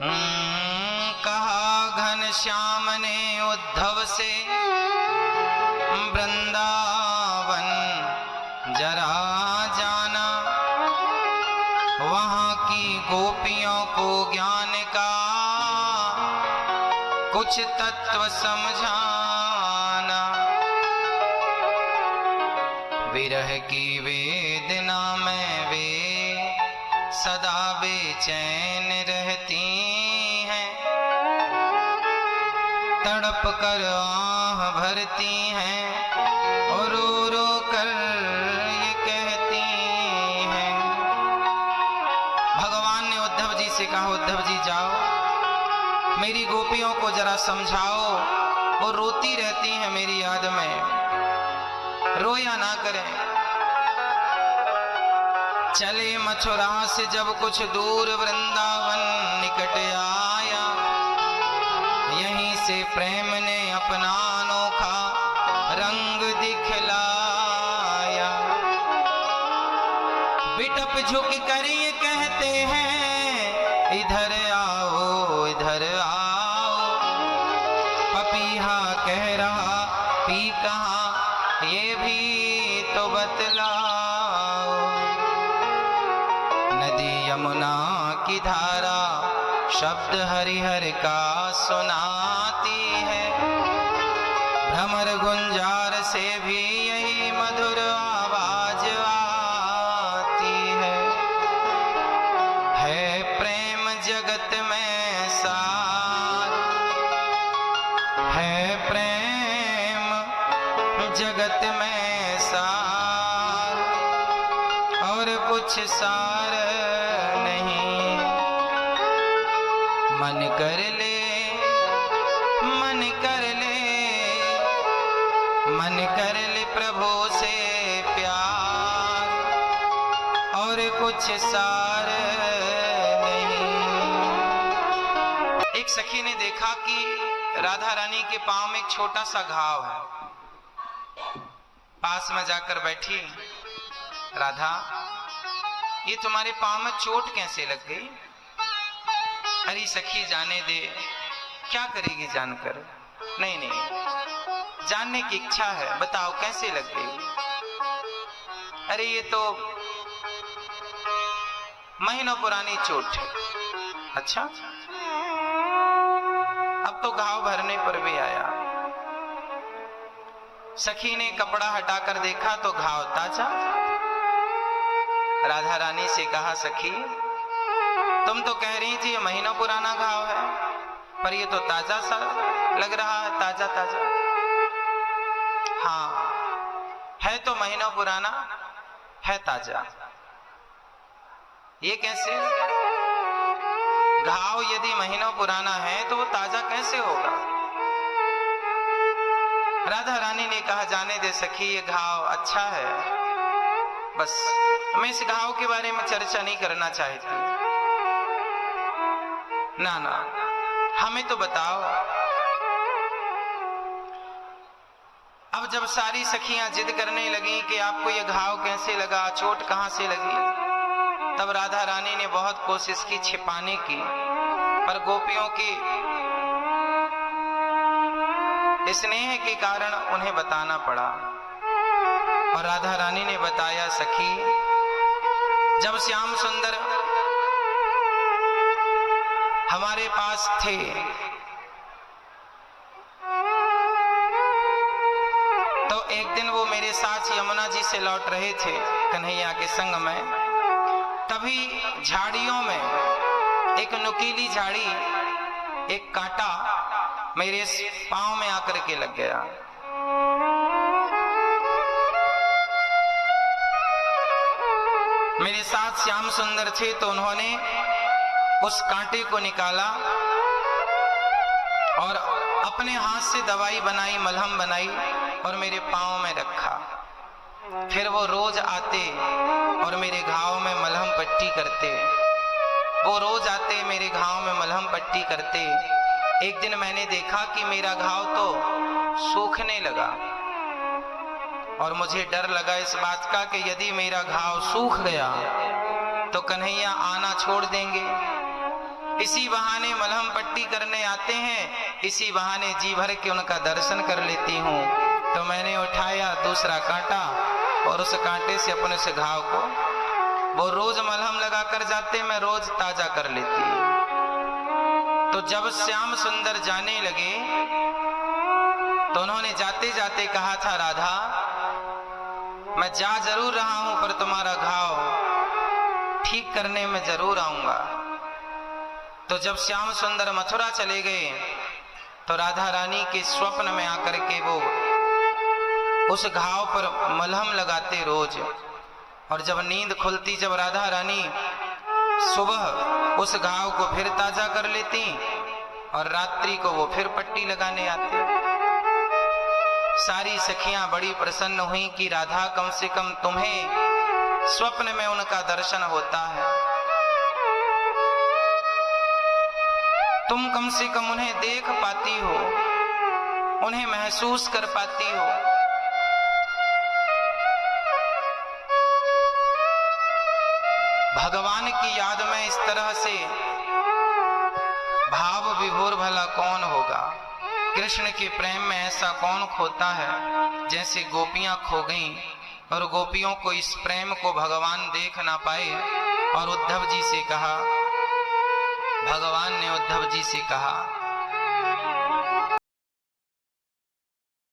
कहा घनश्याम ने उद्धव से, वृंदावन जरा जाना, वहां की गोपियों को ज्ञान का कुछ तत्व समझाना। विरह की वेदना में वे सदा बेचैन रहती हैं, तड़प कर आह भरती हैं और रो रो कर ये कहती हैं। भगवान ने उद्धव जी से कहा, उद्धव जी जाओ मेरी गोपियों को जरा समझाओ, वो रोती रहती हैं मेरी याद में, रोया ना करें। चले मथुरा से जब कुछ दूर वृंदावन निकट आया, यहीं से प्रेम ने अपना अनोखा रंग दिखलाया। बिटप झुक कर ये कहते हैं, इधर आओ इधर आओ। पपीहा कह रहा पी कहाँ ये भी तो बतलाओ। नदी यमुना की धारा शब्द हरिहर का सुनाती है, भ्रमर गुंजार से भी यही मधुर आवाज आती है। प्रेम जगत में सार, है प्रेम जगत में सार, और कुछ सार नहीं। मन कर ले मन कर ले मन कर ले प्रभु से प्यार, और कुछ सार नहीं। एक सखी ने देखा कि राधा रानी के पांव में एक छोटा सा घाव है। पास में जाकर बैठी, राधा ये तुम्हारे पांव में चोट कैसे लग गई? अरे सखी जाने दे, क्या करेगी जानकर? नहीं नहीं, जानने की इच्छा है, बताओ कैसे लग गई? अरे ये तो महीनों पुरानी चोट है। अच्छा, अब तो घाव भरने पर भी आया। सखी ने कपड़ा हटाकर देखा तो घाव ताजा। राधा रानी से कहा, सखी तुम तो कह रही थी ये महीनों पुराना घाव है, पर ये तो ताजा सा लग रहा है, ताजा ताजा। हाँ है तो महीनों पुराना, है ताजा। ये कैसे? घाव यदि महीनों पुराना है तो वो ताजा कैसे होगा? राधा रानी ने कहा, जाने दे सखी, ये घाव अच्छा है, बस मैं इस घाव के बारे में चर्चा नहीं करना चाहती। ना ना, हमें तो बताओ। अब जब सारी सखियां जिद करने लगी कि आपको ये घाव कैसे लगा, चोट कहां से लगी, तब राधा रानी ने बहुत कोशिश की छिपाने की, पर गोपियों की स्नेह के कारण उन्हें बताना पड़ा। और राधा रानी ने बताया, सखी जब श्याम सुंदर हमारे पास थे तो एक दिन वो मेरे साथ यमुना जी से लौट रहे थे कन्हैया के संग में, तभी झाड़ियों में एक नुकीली झाड़ी, एक कांटा मेरे पांव में आकर के लग गया। मेरे साथ श्याम सुंदर थे तो उन्होंने उस कांटे को निकाला और अपने हाथ से दवाई बनाई, मलहम बनाई और मेरे पांव में रखा। फिर वो रोज आते और मेरे घाव में मलहम पट्टी करते। वो रोज आते, मेरे घाव में मलहम पट्टी करते। एक दिन मैंने देखा कि मेरा घाव तो सूखने लगा और मुझे डर लगा इस बात का कि यदि मेरा घाव सूख गया तो कन्हैया आना छोड़ देंगे। इसी बहाने मलहम पट्टी करने आते हैं, इसी बहाने जी भर के उनका दर्शन कर लेती हूँ। तो मैंने उठाया दूसरा कांटा और उस कांटे से अपने से घाव को, वो रोज मलहम लगा कर जाते, मैं रोज ताजा कर लेती। तो जब श्याम सुंदर जाने लगे तो उन्होंने जाते जाते कहा था, राधा मैं जा जरूर रहा हूं पर तुम्हारा घाव ठीक करने में जरूर आऊंगा। तो जब श्याम सुंदर मथुरा चले गए तो राधा रानी के स्वप्न में आकर के वो उस घाव पर मलहम लगाते रोज, और जब नींद खुलती, जब राधा रानी सुबह उस घाव को फिर ताजा कर लेती और रात्रि को वो फिर पट्टी लगाने आते। सारी सखियां बड़ी प्रसन्न हुई कि राधा कम से कम तुम्हें स्वप्न में उनका दर्शन होता है, तुम कम से कम उन्हें देख पाती हो, उन्हें महसूस कर पाती हो। भगवान की याद में इस तरह से भाव विभोर भला कौन होगा। कृष्ण के प्रेम में ऐसा कौन खोता है जैसे गोपियां खो गईं और गोपियों को इस प्रेम को भगवान देख ना पाए। और उद्धव जी से कहा, भगवान ने उद्धव जी से कहा